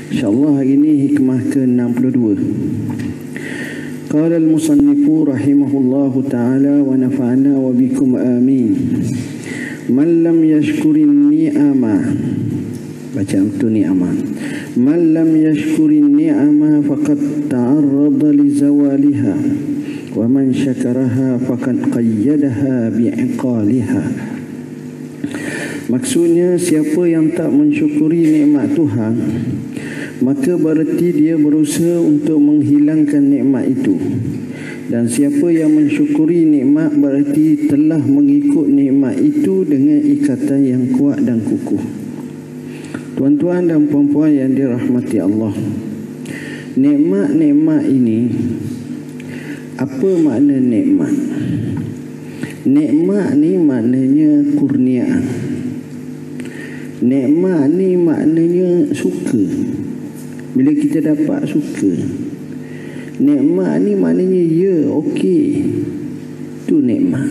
InsyaAllah hari ini hikmah ke-62. Qala al-musannifu rahimahullahu ta'ala wa nafa'ana wa bikum amin. Man lam yashkurin ni'ama, baca tu ni'ama. Man lam yashkurin ni'ama faqad ta'arrada li zawaliha wa man syakaraha faqad qayyadaha bi'iqaliha. Maksudnya, siapa yang tak mensyukuri nikmat Tuhan, maka berarti dia berusaha untuk menghilangkan nikmat itu. Dan siapa yang mensyukuri nikmat berarti telah mengikut nikmat itu dengan ikatan yang kuat dan kukuh. Tuan-tuan dan puan-puan yang dirahmati Allah, nikmat-nikmat ini, apa makna nikmat? Nikmat ni maknanya kurniaan. Nikmat ni maknanya suka. Bila kita dapat, suka. Nikmat ni maknanya ya, okey. Tu nikmat.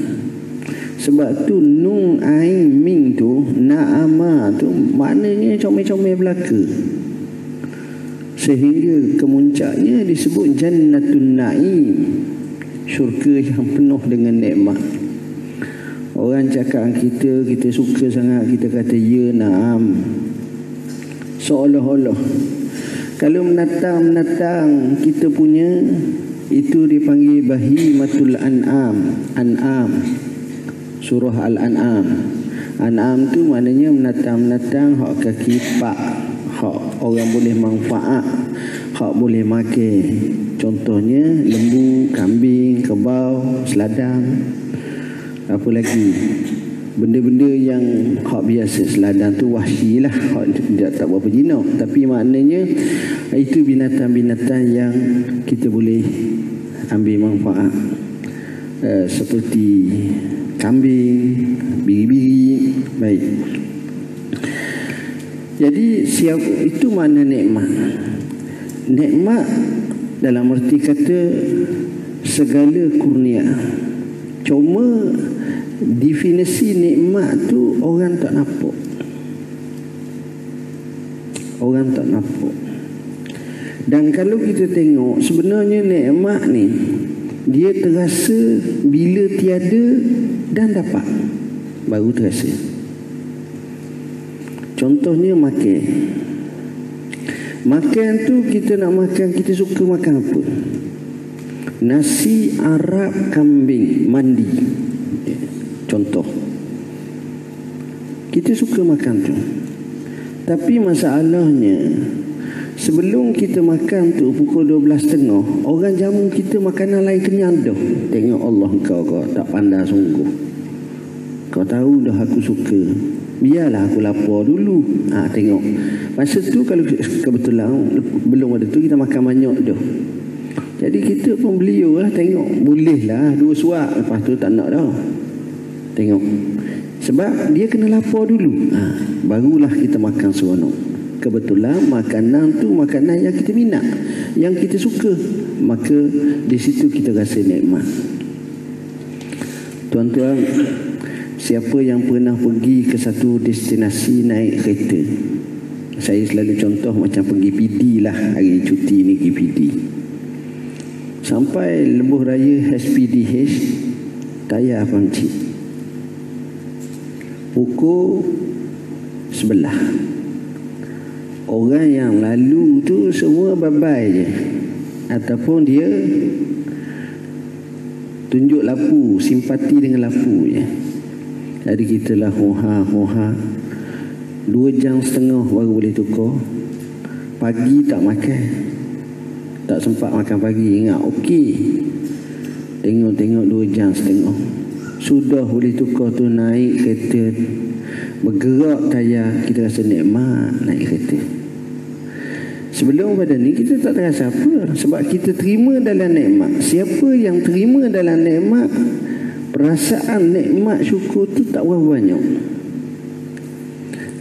Sebab tu nun ain ming tu, na'ama tu maknanya comel-comel belaka. Sehingga kemuncaknya disebut jannatun na'im, syurga yang penuh dengan nikmat. Orang cakap kita suka sangat, kita kata ya, na'am. Seolah-olah kalau menatang kita punya, itu dipanggil bahimatul an'am. An'am, surah Al-An'am. An'am tu maknanya menatang hak kaki pak, hak orang boleh manfaat, hak boleh makan. Contohnya lembu, kambing, kebau, seladang. Apa lagi? Benda-benda yang hak biasa. Seladang tu wahsy lah, hak tak berapa jinak, tapi maknanya itu binatang-binatang yang kita boleh ambil manfaat. Seperti kambing, biri-biri. Baik. Jadi itu makna nikmat. Nikmat dalam erti kata segala kurnia. Cuma definisi nikmat tu orang tak nampak. Orang tak nampak. Dan kalau kita tengok, sebenarnya nikmat ni dia terasa bila tiada dan dapat, baru terasa. Contohnya makan. Makan tu kita nak makan, kita suka makan apa? Nasi Arab kambing mandi. Contoh, kita suka makan tu. Tapi masalahnya, sebelum kita makan tu pukul 12.30, orang jamu kita makanan lain kenyang dah. Tengok Allah, kau tak pandai sungguh. Kau tahu dah aku suka, biarlah aku lapar dulu. Tengok, masa tu kalau kebetulan belum ada tu, kita makan banyak dah. Jadi kita pun beliau lah, tengok bolehlah 2 suap, lepas tu tak nak dah. Tengok, sebab dia kena lapar dulu, barulah kita makan seronok. Kebetulan makanan tu makanan yang kita minat, yang kita suka, maka di situ kita rasa nikmat. Tuan-tuan, siapa yang pernah pergi ke satu destinasi naik kereta, saya selalu contoh macam pergi PD lah, hari cuti ni pergi PD. Sampai lebuh raya SPDH, tayar pancit pukul 11. Orang yang lalu tu semua babai je, ataupun dia tunjuk lapu, simpati dengan lapu je. Jadi kita lah hoha 2 jam setengah baru boleh tukar. Pagi tak makan, tak sempat makan pagi. Ingat, okey, tengok 2 jam setengah sudah boleh tukar tu, naik kereta, bergerak tayar, kita rasa nikmat naik kereta. Sebelum pada ni kita tak terasa apa, sebab kita terima dalam nikmat. Siapa yang terima dalam nikmat, perasaan nikmat syukur tu tak berapa banyak.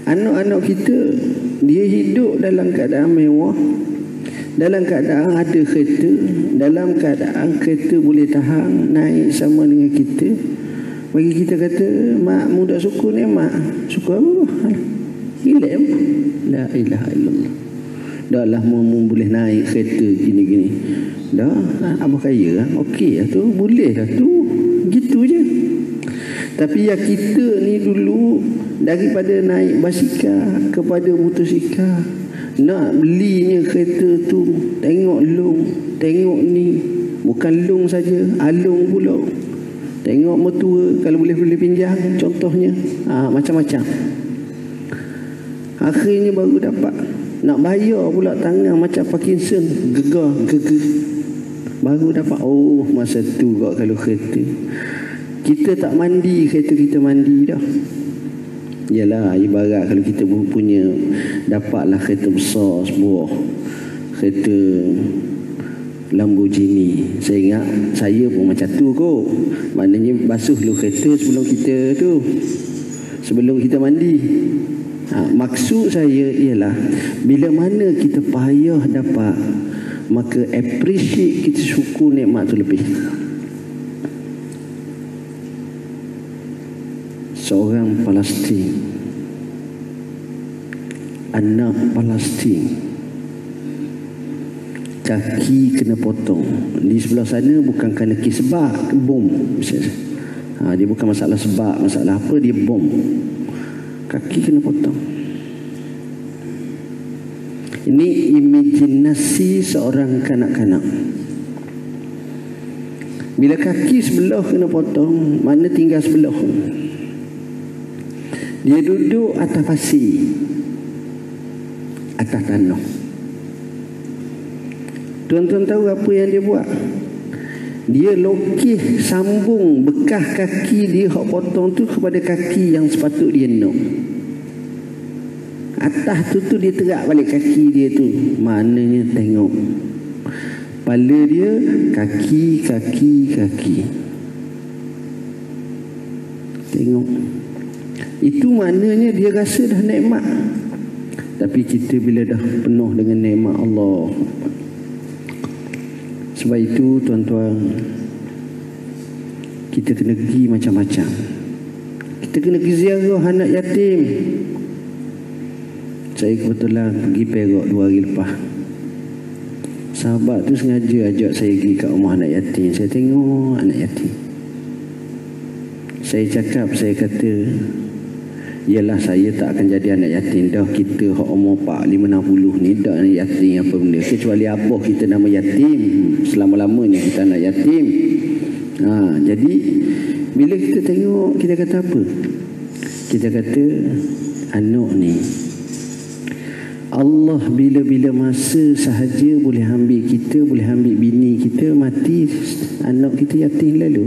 Anak-anak kita, dia hidup dalam keadaan mewah, dalam keadaan ada kereta, dalam keadaan kereta boleh tahan naik sama dengan kita. Bagi kita kata, mak mu tak syukur nikmat. Syukur apa? Relax. La ilaha illallah. dah lah boleh naik kereta gini-gini. Dah abah kaya lah. Okey lah tu, boleh lah tu, gitu je. Tapi yang kita ni dulu, daripada naik basikal kepada motosikal, nak belinya kereta tu, tengok long, tengok ni, bukan long saja, alung pula. Tengok mertua, kalau boleh pinjam contohnya, macam-macam. Akhirnya baru dapat. Nak bayar pula tangan macam Parkinson, gegar. Baru dapat. Oh, masa tu kok kalau kereta kita tak mandi, kereta kita mandi dah. Yalah, ibarat kalau kita punya dapatlah kereta besar sebuah, kereta Lamborghini. Saya ingat saya pun macam tu kot. Maknanya basuh dulu kereta sebelum kita mandi. Maksud saya ialah bila mana kita payah dapat, maka appreciate, kita syukur nikmat tu lebih. Seorang Palestin, anak Palestin, kaki kena potong. Di sebelah sana bukan kerana kes sebab bom. Dia bukan masalah sebab, masalah apa, dia bom. Kaki kena potong. Ini imajinasi seorang kanak-kanak. Bila kaki sebelah kena potong, mana tinggal sebelah. Dia duduk atas pasir, atas tanah. Tuan-tuan tahu apa yang dia buat? Dia lokih sambung bekas kaki dia hak potong tu kepada kaki yang sepatut dia nak. Atas tu dia terak balik kaki dia tu. Maknanya tengok, kepala dia kaki. Tengok. Itu maknanya dia rasa dah nikmat. Tapi kita bila dah penuh dengan nikmat Allah. Sebab itu tuan-tuan, kita kena pergi macam-macam. Kita kena pergi ziarah anak yatim. Saya kebetulan pergi Perak 2 hari lepas. Sahabat tu sengaja ajak saya pergi kat rumah anak yatim. Saya tengok anak yatim. Saya kata, yalah, saya tak akan jadi anak yatim dah. Kita hak umur 45, 60 ni dah anak yatim apa benda. Kecuali abah kita nama yatim, selama-lamanya kita anak yatim. Jadi bila kita tengok, kita kata apa? Kita kata anak ni Allah bila-bila masa sahaja boleh ambil kita, boleh ambil bini kita, mati anak kita yatim lalu.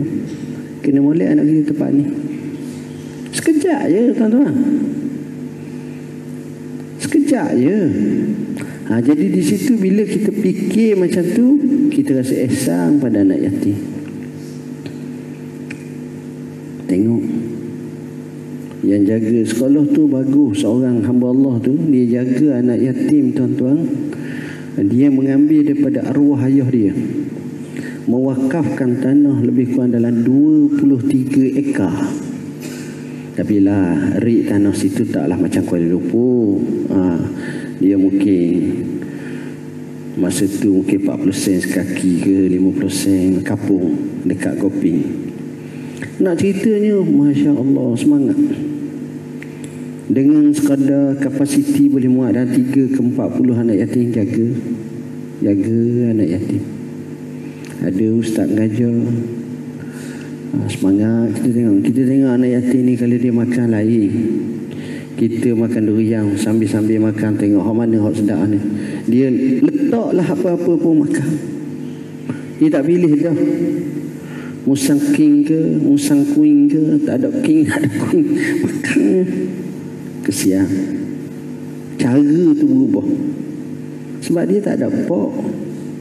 Kena molek anak kita tempat ni. Sekejap je tuan-tuan. Sekejap je. Jadi di situ bila kita fikir macam tu, kita rasa ihsan pada anak yatim. Tengok, yang jaga sekolah tu bagus. Seorang hamba Allah tu, dia jaga anak yatim tuan-tuan. Dia mengambil daripada arwah ayah dia, mewakafkan tanah lebih kurang dalam 23 ekar. Tapi lah, rik tanah situ taklah macam Kuala Lumpur. Dia mungkin masa tu mungkin 40 sen sekaki ke 50 sen kapung dekat Koping. Nak ceritanya, Masya Allah, semangat. Dengan sekadar kapasiti boleh muat dalam 3 ke 40 anak yatim, jaga anak yatim. Ada ustaz mengajar. Semangat. Kita tengok anak yatim ni, kalau dia makan lain. Kita makan durian, sambil makan, tengok hak mana hak sedap ni. Dia letaklah apa-apa pun makan. Dia tak pilih dah. Musang king ke, musang queen ke, tak ada king, tak ada queen, makan. Kesian. Cara tu berubah. Sebab dia tak ada pak,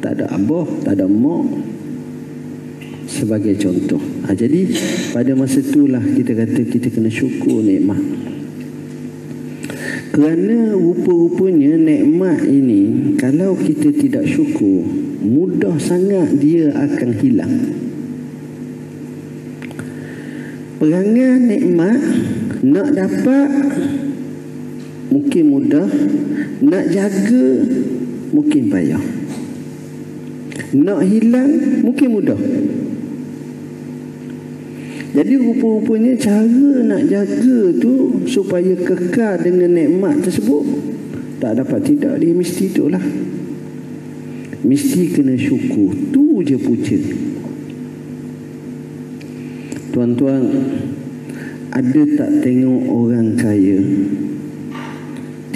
tak ada abah, tak ada mak. Sebagai contoh. Jadi pada masa itulah kita kata kita kena syukur nikmat. Kerana rupa-rupanya nikmat ini, kalau kita tidak syukur, mudah sangat dia akan hilang. Perangai nikmat nak dapat mungkin mudah, nak jaga mungkin payah. Nak hilang mungkin mudah. Jadi rupa-rupanya cara nak jaga tu supaya kekal dengan nikmat tersebut, tak dapat tidak, dia mesti itulah. Mesti kena syukur. Tu je punca. Tuan-tuan, ada tak tengok orang kaya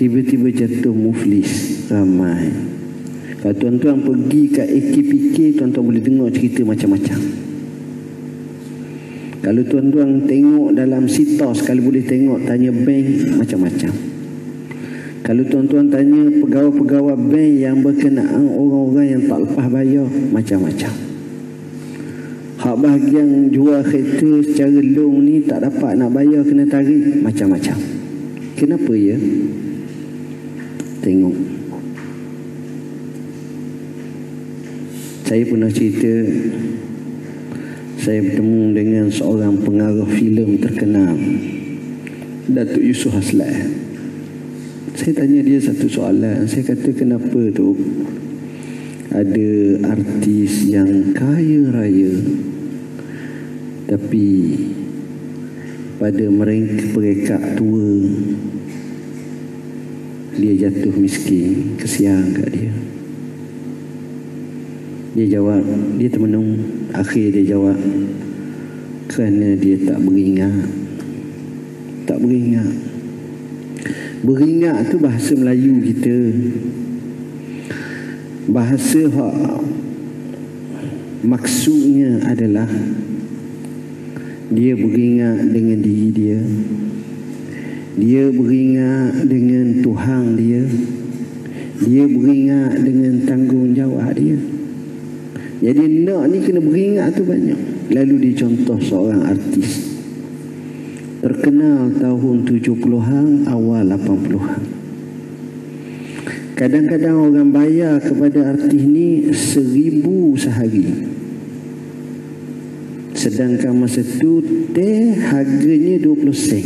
tiba-tiba jatuh muflis? Ramai. Kalau tuan-tuan pergi kat AKPK, tuan-tuan boleh tengok cerita macam-macam. Kalau tuan-tuan tengok dalam sitos, kalau boleh tengok tanya bank, macam-macam. Kalau tuan-tuan tanya pegawai-pegawai bank yang berkenaan orang-orang yang tak lepas bayar, macam-macam. Hak bahagian jual kereta secara long ni tak dapat nak bayar, kena tarik, macam-macam. Kenapa ya? Tengok. Saya pernah cerita, saya bertemu dengan seorang pengarah filem terkenal, Datuk Yusof Haslan. Saya tanya dia satu soalan. Saya kata, kenapa tu ada artis yang kaya raya tapi pada mereka tua dia jatuh miskin? Kesian kat dia. Dia jawab, dia termenung. Akhir dia jawab, kerana dia tak beringat. Tak beringat. Beringat tu bahasa Melayu kita. Bahasa maksudnya adalah dia beringat dengan diri dia. Dia beringat dengan Tuhan dia. Dia beringat dengan tanggungjawab dia. Jadi nak ni kena beringat tu banyak. Lalu dicontoh seorang artis terkenal tahun 70-an, awal 80-an. Kadang-kadang orang bayar kepada artis ni 1,000 sehari. Sedangkan masa tu teh harganya 20 sen.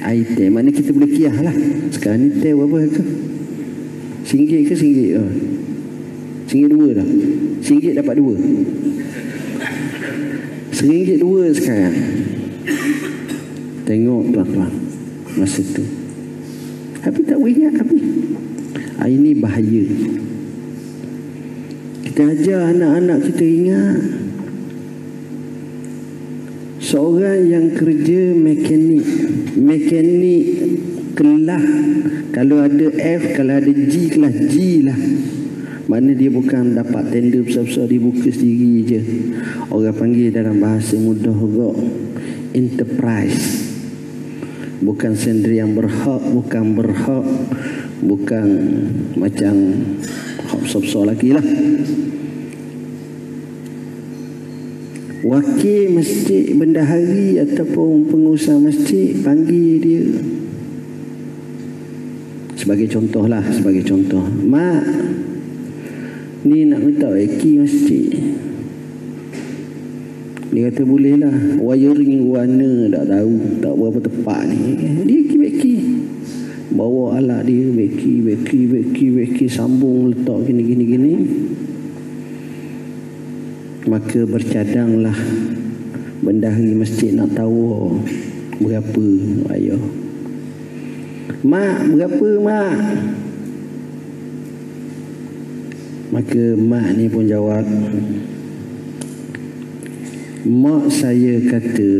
Air teh, maknanya kita boleh kiyah lah. Sekarang ni teh berapa harga? RM1 ke RM1? RM1 dah. RM1 dapat 2. RM1 2 sekarang. Tengok tuan-tuan masa tu. Tapi tak boleh ingat tapi. Ini bahaya. Kita ajar anak-anak kita ingat. Seorang yang kerja mekanik kelas, kalau ada F, kalau ada G, kelas G lah. Mana dia bukan dapat tender besar-besar, dia buka sendiri je. Orang panggil dalam bahasa mudah juga enterprise. Bukan sendiri yang berhak, bukan macam hak besar-besar lagi lah. Wakil masjid, bendahari ataupun pengusaha masjid panggil dia. Sebagai contoh lah, sebagai contoh. Mak, ni nak minta eki masjid. Dia kata boleh lah. Wiring warna tak tahu, tak berapa tepat ni. Dia beki. Bawa alat dia, beki, sambung, letak gini. Maka bercadanglah bendahari masjid nak tahu berapa ayah. Mak, berapa mak? Maka mak ni pun jawab, mak saya kata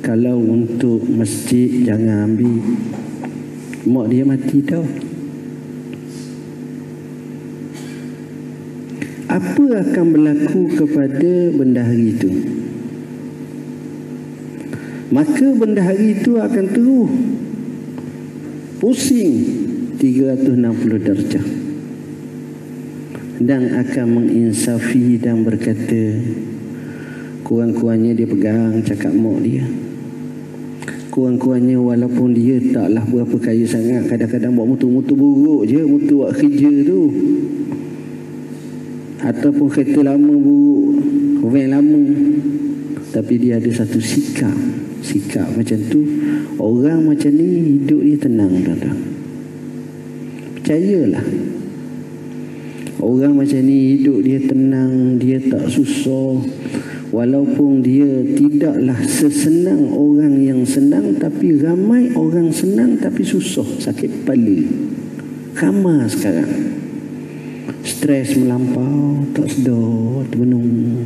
kalau untuk masjid jangan ambil. Mak dia mati tau. Apa akan berlaku kepada bendahari itu? Maka bendahari itu akan terus pusing 360 darjah dan akan menginsafi dan berkata, kurang-kurangnya dia pegang cakap mak dia. Kurang-kurangnya walaupun dia taklah berapa kaya sangat, kadang-kadang buat mutu-mutu buruk je, mutu buat kerja tu, ataupun kereta lama buruk, van lama, tapi dia ada satu sikap macam tu. Orang macam ni hidup dia tenang, tuan-tuan. Percayalah, orang macam ni hidup dia tenang, dia tak susah. Walaupun dia tidaklah sesenang orang yang senang, tapi ramai orang senang tapi susah, sakit kepala. Ramai sekarang. Stres melampau, tak sedar, terbenung.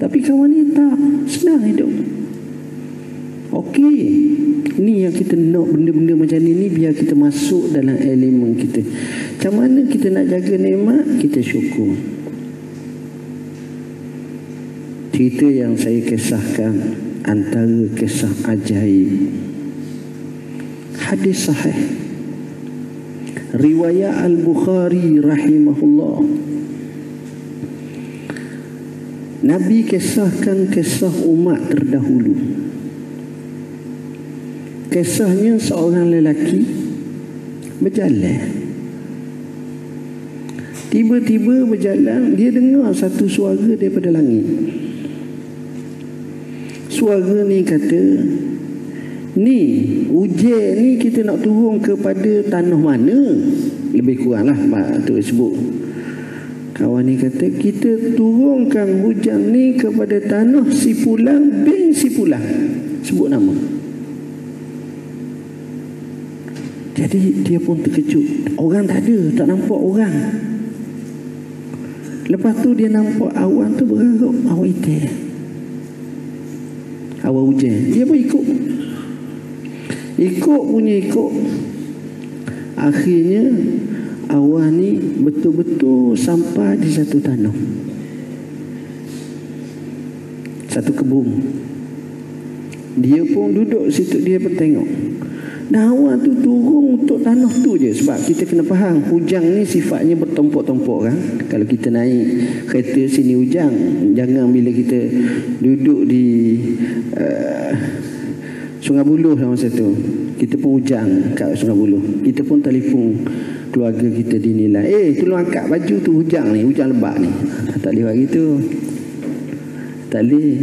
Tapi kawan ni tak, senang hidup. Okey, ni yang kita nak, benda-benda macam ni biar kita masuk dalam elemen kita. Macam mana kita nak jaga nikmat? Kita syukur. Cerita yang saya kisahkan antara kisah ajaib, hadis sahih riwayat Al-Bukhari rahimahullah. Nabi kisahkan kisah umat terdahulu. Kisahnya seorang lelaki berjalan. Tiba-tiba berjalan, dia dengar satu suara daripada langit. Suara ni kata, ni hujan ni kita nak turun kepada tanah mana? Lebih kurang lah Pak tu sebut. Kawan ni kata, kita turunkan hujan ni kepada tanah si Pulang bin si Pulang. Sebut nama. Jadi dia pun terkejut. Orang tak ada, tak nampak orang. Lepas tu dia nampak awan tu bergaruk, awan hitam, awan hujan. Dia pun ikut punya ikut. Akhirnya awan ni betul-betul sampai di satu tanah, satu kebun. Dia pun duduk situ, dia pun tengok. Dan awan tu turun untuk tanah tu je. Sebab kita kena faham, hujang ni sifatnya bertumpuk-tumpuk kan. Kalau kita naik kereta sini hujang, jangan bila kita duduk di Sungai Buloh masa tu, kita pun hujang kat Sungai Buloh. Kita pun telefon keluarga kita dinilai, tolong angkat baju tu, hujang ni, hujang lebat ni. Tak boleh buat gitu. Tak boleh.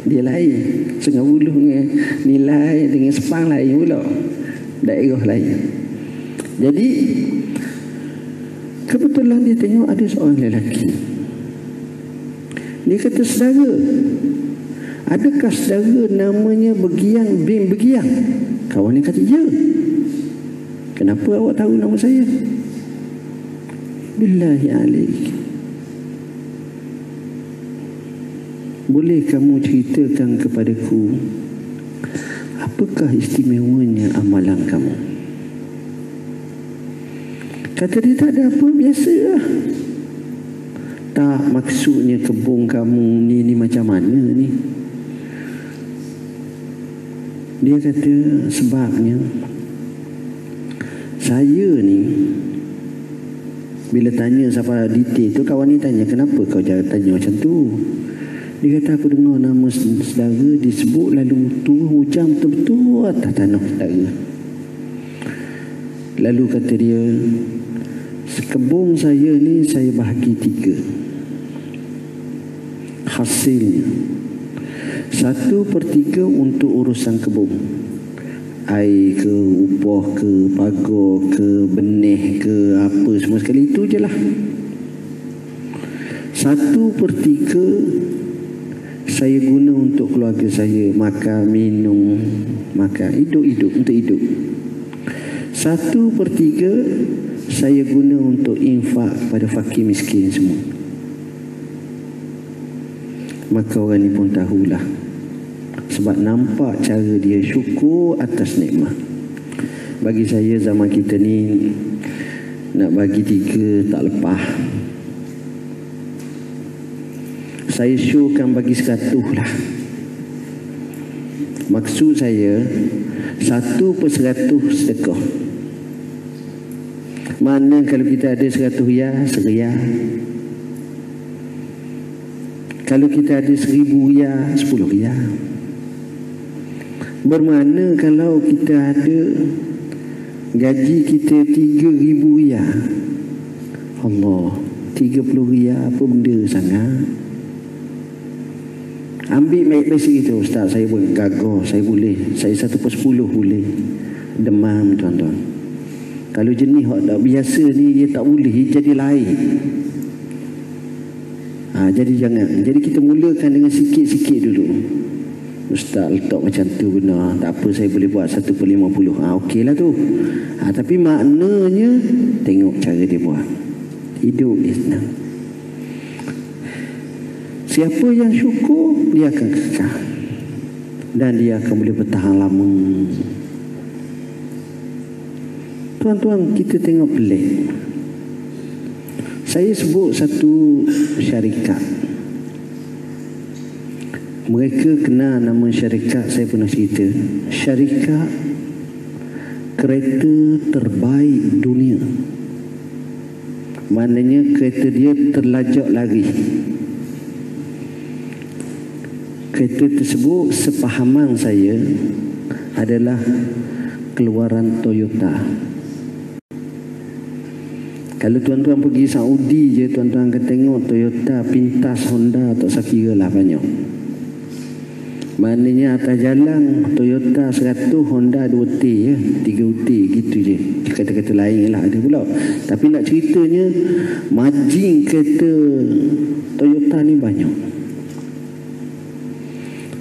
Dia lain. Sungai Buloh nilai dengan Sepang lain pula, daerah lain. Jadi kebetulan dia tengok ada seorang lelaki. Dia kata, saudara, adakah saudara namanya Begiang bin Begiang? Kawan ni kata, ya. Kenapa awak tahu nama saya? Billahi alaik, boleh kamu ceritakan kepadaku apakah istimewanya amalan kamu? Kata dia, tak ada apa, biasa lah. Tak, maksudnya kebun kamu ni macam mana ni? Dia kata, sebabnya saya ni, bila tanya siapa detail tu, kawan ni tanya, kenapa kau jangan tanya macam tu? Dia kata, aku dengar nama saudara disebut, lalu turun hujan betul-betul atas tanah saudara. Lalu kata dia, kebun saya ni saya bahagi 3. Hasilnya 1/3 untuk urusan kebun, air ke, upah ke, pagar ke, benih ke, apa semua sekali, itu je lah. 1/3 saya guna untuk keluarga saya, makan, minum, hidup untuk hidup. 1/3 saya guna untuk infak pada fakir miskin semua. Maka orang ni pun tahulah, sebab nampak cara dia syukur atas nikmat. Bagi saya zaman kita ni, nak bagi 3 tak lepas. Saya syurkan bagi 100 lah. Maksud saya 1/100 sedekah. Mana kalau kita ada 100 riyal, 1 riyal. Kalau kita ada 1000 riyal, 10 riyal. Bermakna kalau kita ada gaji kita 3000 riyal, Allah, 30 riyal apa benda sangat. Ambil baik-baik itu, Ustaz, saya gagah, saya boleh, saya 1/10 boleh. Demam tuan-tuan. Kalau jenis hak tak biasa ni dia tak boleh, jadi lain. Jadi jangan. Jadi kita mulakan dengan sikit-sikit dulu. Ustaz letak macam tu benar, tak apa saya boleh buat 1/50. Okeylah tu. Tapi maknanya tengok cara dia buat. Hidup dia senang. Siapa yang syukur, dia akan kekal. Dan dia akan boleh bertahan lama. Tuan-tuan, kita tengok pelik. Saya sebut satu syarikat. Mereka kenal nama syarikat, saya pernah cerita. Syarikat kereta terbaik dunia. Maknanya kereta dia terlajak lari. Kereta tersebut sepahaman saya adalah keluaran Toyota. Kalau tuan-tuan pergi Saudi je, tuan-tuan akan tengok Toyota, Pintas, Honda, tak sekira lah banyak. Maknanya atas jalan Toyota 100, Honda 2T ya, 3UT gitu je. Kata-kata lain lah ada pula. Tapi nak ceritanya, margin kereta Toyota ni banyak.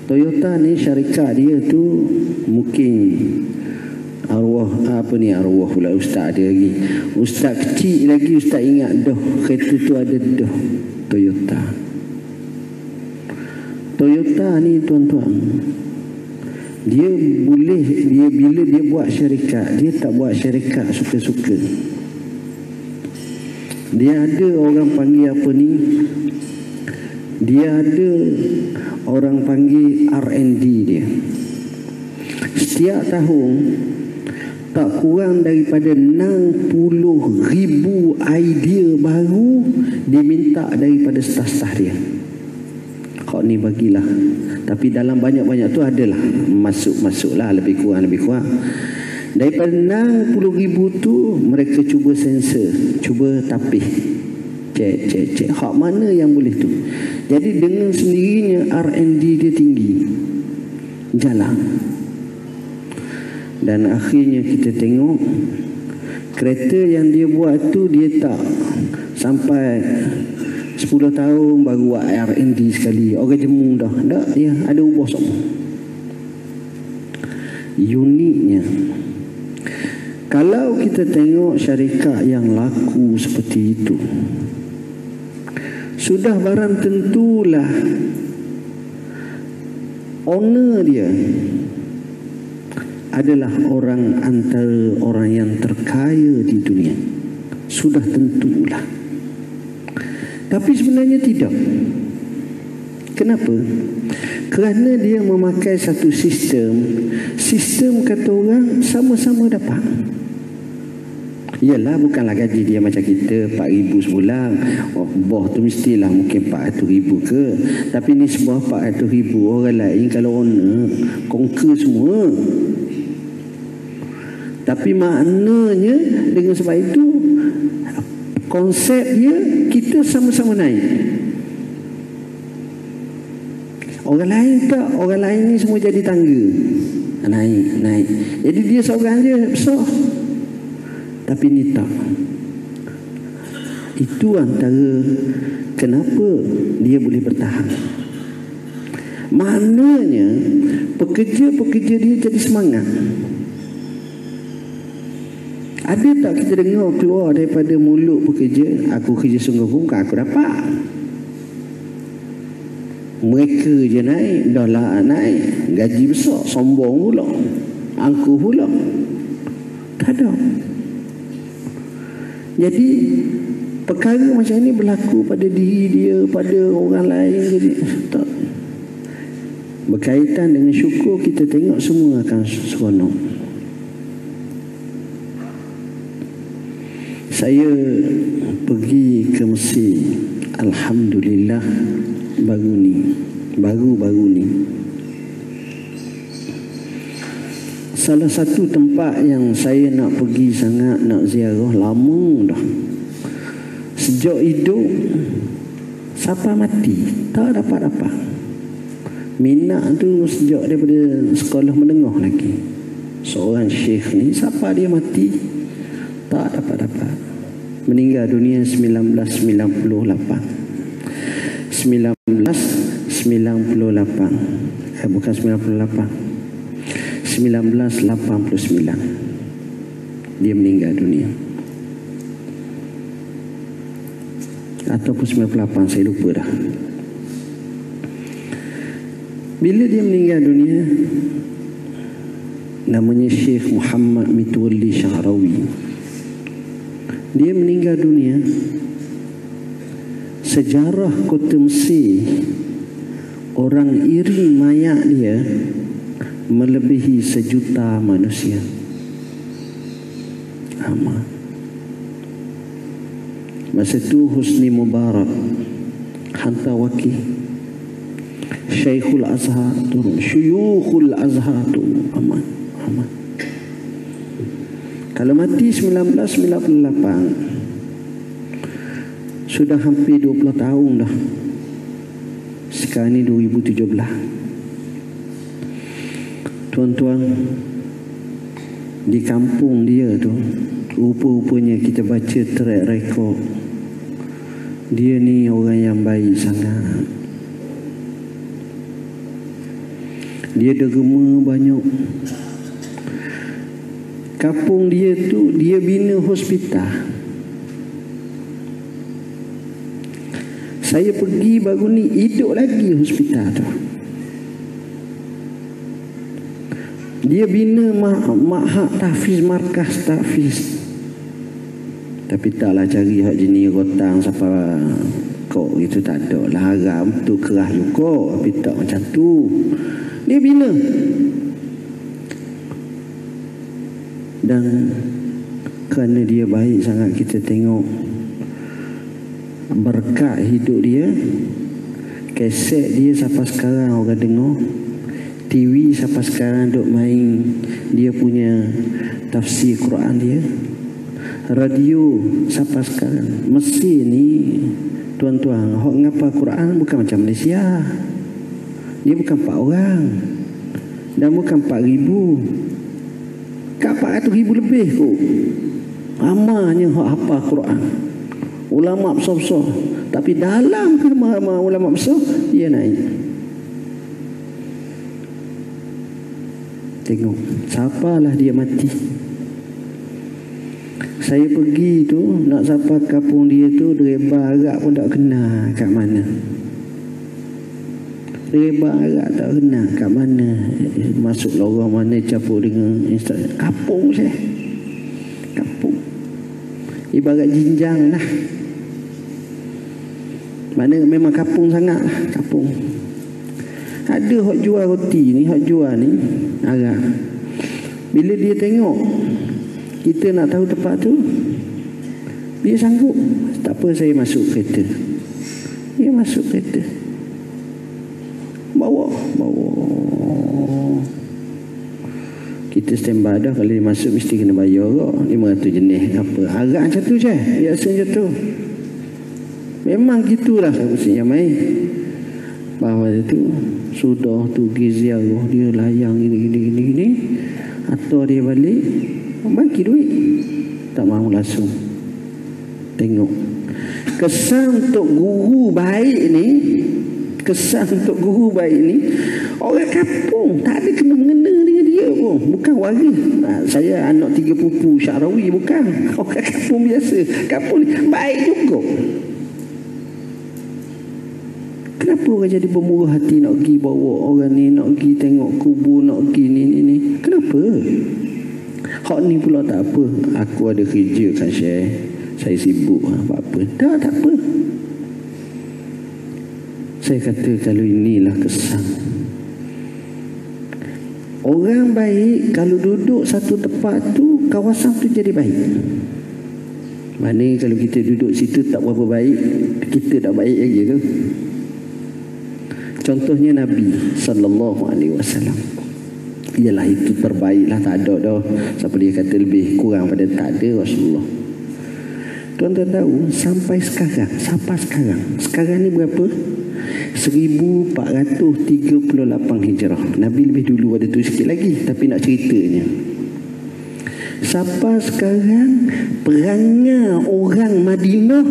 Toyota ni syarikat dia tu mungkin arwah pula ustaz ada lagi. Ustaz kecil lagi ustaz ingat dah kereta tu ada dah Toyota. Toyota ni tuan-tuan, dia bila dia buat syarikat, dia tak buat syarikat suka-suka. Dia ada orang panggil apa ni? Dia ada orang panggil R&D dia. Setiap tahun tak kurang daripada 60,000 idea baru diminta daripada staf-staf dia. Kau ni bagilah. Tapi dalam banyak-banyak tu adalah masuk-masuklah lebih kurang. Daripada 60,000 tu mereka cuba sensor, cuba tapih. Cek. Hak mana yang boleh tu. Jadi dengan sendirinya R&D dia tinggi. Jalan. Dan akhirnya kita tengok kereta yang dia buat tu, dia tak sampai 10 tahun baru buat R&D sekali. Orang jemu dah. Tak, dia ada ubah semua. Uniknya, kalau kita tengok syarikat yang laku seperti itu, sudah barang tentulah owner dia adalah orang antara orang yang terkaya di dunia. Sudah tentulah. Tapi sebenarnya tidak. Kenapa? Kerana dia memakai satu sistem kata orang sama-sama dapat. Yalah, bukanlah gaji dia macam kita 4,000 sebulan. Bawah tu mestilah mungkin 400,000 ke. Tapi ni sebuah 400,000. Orang lain kalau owner conquer semua. Tapi maknanya dengan sebab itu konsep dia kita sama-sama naik. Orang lain tak. Orang lain ni semua jadi tangga. Naik. Jadi dia seorang je besar. Tapi ni tak. Itu antara kenapa dia boleh bertahan. Maknanya pekerja-pekerja dia jadi semangat. Ada tak kita dengar keluar daripada mulut pekerja, aku kerja sungguh pun bukan aku dapat. Mereka je naik, dah lah naik, gaji besar, sombong pula, angkuh pula. Tak ada. Jadi perkara macam ni berlaku pada diri dia, pada orang lain. Jadi tak. Berkaitan dengan syukur, kita tengok semua akan seronok. Saya pergi ke Mesir, alhamdulillah, baru ni. Salah satu tempat yang saya nak pergi sangat, nak ziarah lama dah. Sejak hidup sampai mati tak dapat apa. Minat tu sejak daripada sekolah menengah lagi. Seorang syekh ni, siapa dia mati Tak dapat. Meninggal dunia 1998. 1998. Bukan 98. 1989. Dia meninggal dunia. Ataupun 98, saya lupa dah. Bila dia meninggal dunia, namanya Syekh Muhammad Mitwalli Syahrawi. Dia meninggal dunia, sejarah kota Mesir, orang iring mayat dia melebihi 1 juta manusia. Amat. Masa tu Husni Mubarak hantar wakil, Syekhul Azhar turun, Syuyukhul Azhar turun. Aman. Kalau mati 1998, sudah hampir 20 tahun dah. Sekarang ni 2017. Tuan-tuan, di kampung dia tu, rupa-rupanya kita baca track record, dia ni orang yang baik sangat. Dia derma banyak. Kampung dia tu, dia bina hospital. Saya pergi baru ni, hidup lagi hospital tu. Dia bina ma'had tahfiz, markas tahfiz. Tapi taklah cari hak jenis rotang siapa kok gitu, tak ada lah. Haram tu kerah juga, tapi tak macam tu. Dia bina. Dan kerana dia baik sangat, kita tengok berkat hidup dia. Kaset dia sampai sekarang orang dengar. TV sampai sekarang duk main dia punya tafsir Quran dia. Radio sampai sekarang. Mesir ni, tuan-tuan, hok ngapa Quran bukan macam Malaysia. Dia bukan 4 orang dan bukan 4,000. 400,000 lebih kot. Ramanya hak hafal Quran. Ulama besar-besar. Tapi dalam kemahaman ulama besar, dia naik. Tengok, siapalah dia mati. Saya pergi tu, nak sampai kampung dia tu, dereba Arab pun tak kenal kat mana. Dereba Arab tak kenal kat mana. Masuk lorong mana, campur dengan Instagram. Kampung saya. Kampung. Ibarat jinjang lah. Mana memang kampung sangat lah. Kampung. Ada hak jual roti ni, hak jual ni Arab. Bila dia tengok kita nak tahu tempat tu, dia sanggup. Tak apa, saya masuk kereta. Dia masuk kereta, bawa. Kita standby dah. Kalau dia masuk mesti kena bayar kok. 500 jenis apa. Harga macam tu je. Biasa macam tu. Memang gitulah mesti yang main. Bahawa tu sudah tu giziar dia layang gini. Atau dia balik bagi duit. Tak mahu langsung. Tengok. Kesan untuk guru baik ni, orang kampung tak ada kena-mengena dengan dia pun. Bukan waris. Saya anak 3 pupu Syahrawi, bukan. Orang kampung biasa. Kampung ni baik juga. Kenapa orang jadi bermurah hati nak pergi bawa orang ni, nak pergi tengok kubur, nak pergi ni. Kenapa? Hak ni pula tak apa. Aku ada kerja kan Syekh. Saya sibuk. Apa-apa. Tak apa. Saya kata kalau inilah kesan. Orang baik kalau duduk satu tempat tu, kawasan tu jadi baik. Mana kalau kita duduk situ tak berapa baik, kita tak baik lagi tu. Contohnya Nabi SAW. Ialah itu terbaiklah, tak ada dah. Siapa dia kata lebih kurang pada tak ada Rasulullah. Tuan-tuan tahu sampai sekarang ni berapa? 1438 Hijrah. Nabi lebih dulu ada tu sikit lagi, tapi nak ceritanya Sampai sekarang perangai orang Madinah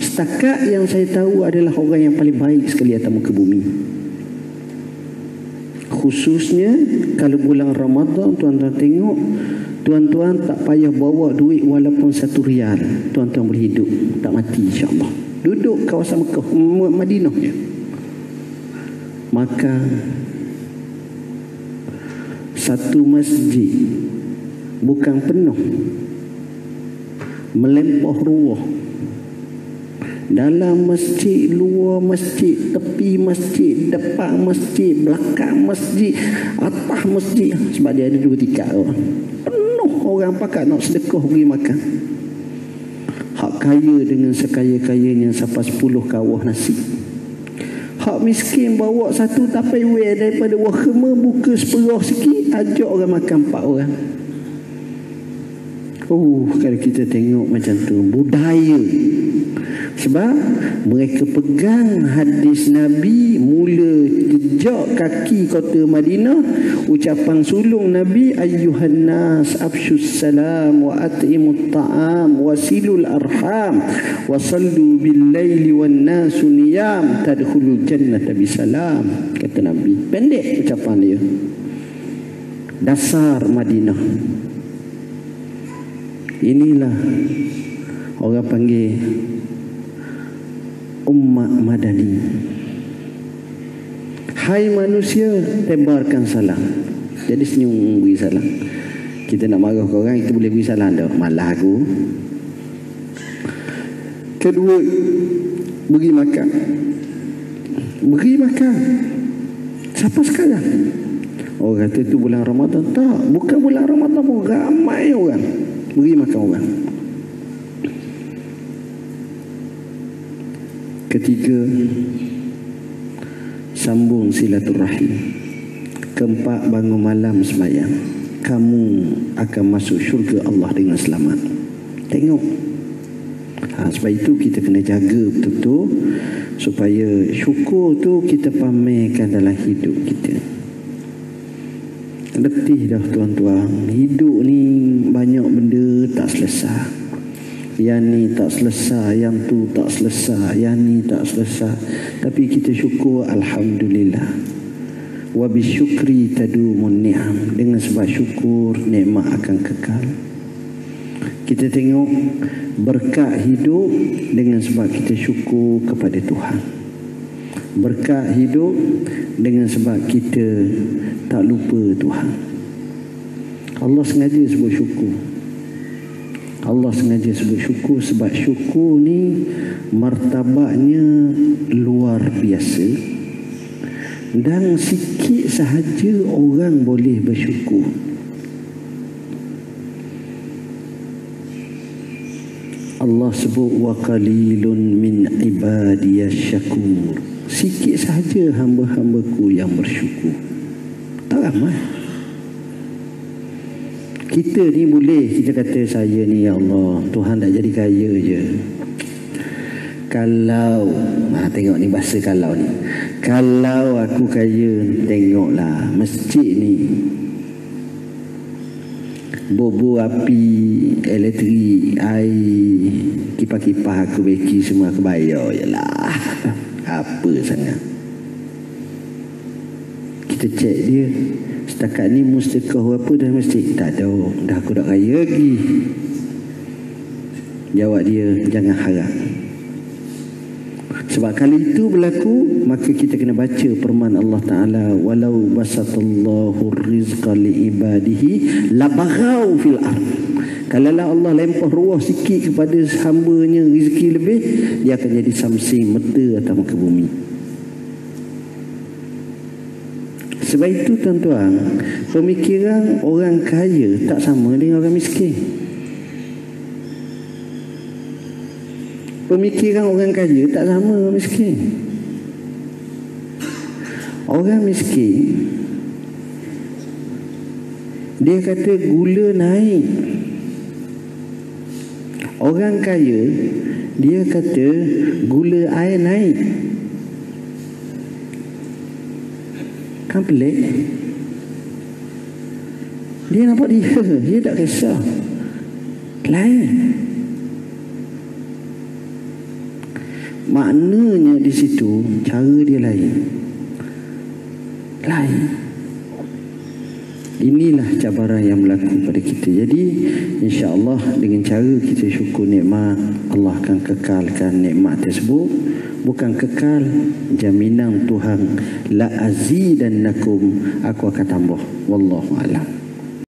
setakat yang saya tahu adalah orang yang paling baik sekali atas muka bumi. Khususnya kalau bulan Ramadan, tuan-tuan tengok, tuan-tuan tak payah bawa duit walaupun 1 rial, tuan-tuan boleh hidup, tak mati insya-Allah. Duduk kawasan Mekah, Madinah je. Maka satu masjid bukan penuh, melempah ruah. Dalam masjid, luar masjid, tepi masjid, depan masjid, belakang masjid, atas masjid. Sebab dia ada 2 tingkat. Penuh orang pakat nak sedekah pergi makan. Hak kaya dengan sekaya-kayanya sampai 10 kawah nasi. Hak miskin bawa 1 tapai weh daripada Wahkema, buka separuh sikit, ajak orang makan 4 orang. Oh, kalau kita tengok macam tu, budaya. Sebab mereka pegang hadis Nabi mula jejak kaki kota Madinah, ucapan sulung Nabi, ayyuhan nas afshus salam wa at'imut ta'am wasilul arham wa sallu bil laili wan nasu niyam tadkhulul jannata bisalam, kata Nabi. Pendek ucapan dia. Dasar Madinah. Inilah orang panggil umat madani. Hai manusia, tebarkan salam. Jadi senyum beri salam. Kita nak marah ke orang, kita boleh beri salam tak? Malah aku. Kedua, beri makan. Beri makan. Siapa sekarang? Orang kata itu bulan Ramadan. Tak, bukan bulan Ramadan pun, ramai orang beri makan orang. Ketiga, sambung silaturahim. Keempat, bangun malam sembahyang. Kamu akan masuk syurga Allah dengan selamat. Tengok. Sebab itu kita kena jaga betul-betul supaya syukur tu kita pamerkan dalam hidup kita. Letih dah tuan-tuan. Hidup ni banyak benda tak selesai. Yang ni tak selesai, yang tu tak selesai, yang ni tak selesai. Tapi kita syukur, alhamdulillah. Wa bisyukri tadumun ni'am. Dengan sebab syukur, nikmat akan kekal. Kita tengok berkat hidup dengan sebab kita syukur kepada Tuhan. Berkat hidup dengan sebab kita tak lupa Tuhan. Allah sengaja sebut syukur. Allah sengaja sebut syukur sebab syukur ni martabatnya luar biasa, dan sikit sahaja orang boleh bersyukur. Allah sebut wa qalilun min ibadiyasy syakur. Sikit sahaja hamba-hambaku yang bersyukur. Tak ramai. Kita ni boleh kita kata, saya ni ya Allah, Tuhan tak jadi kaya je. Kalau tengok ni bahasa kalau ni. Kalau aku kaya, tengoklah masjid ni, bobo api, elektrik, air, kipas-kipas aku beki semua aku bayar je lah. Apa sangat. Kita cek dia, setakat ni mustakah apa dah masjid? Tak ada, dah aku dah kaya lagi. Jawab dia, jangan harap. Sebab kalau itu berlaku, maka kita kena baca firman Allah Ta'ala, walau basatallahu rizqa li ibadihi labaghaw fil ard. Kalaulah Allah lempah ruah sikit kepada hamba-Nya rezeki lebih, dia akan jadi samsing meta atas muka bumi. Sebab itu tuan-tuan, pemikiran orang kaya tak sama dengan orang miskin. Pemikiran orang kaya tak sama dengan orang miskin. Orang miskin, dia kata gula naik. Orang kaya, dia kata gula air naik. Kan pelik. Dia nampak dia tak kisah. Lain. Maknanya di situ cara dia lain. Lain. Inilah cabaran yang berlaku pada kita. Jadi insya-Allah dengan cara kita syukur nikmat, Allah akan kekalkan nikmat tersebut. Bukan kekal, jaminan Tuhan la azidannakum, aku akan tambah. Wallahu a'lam.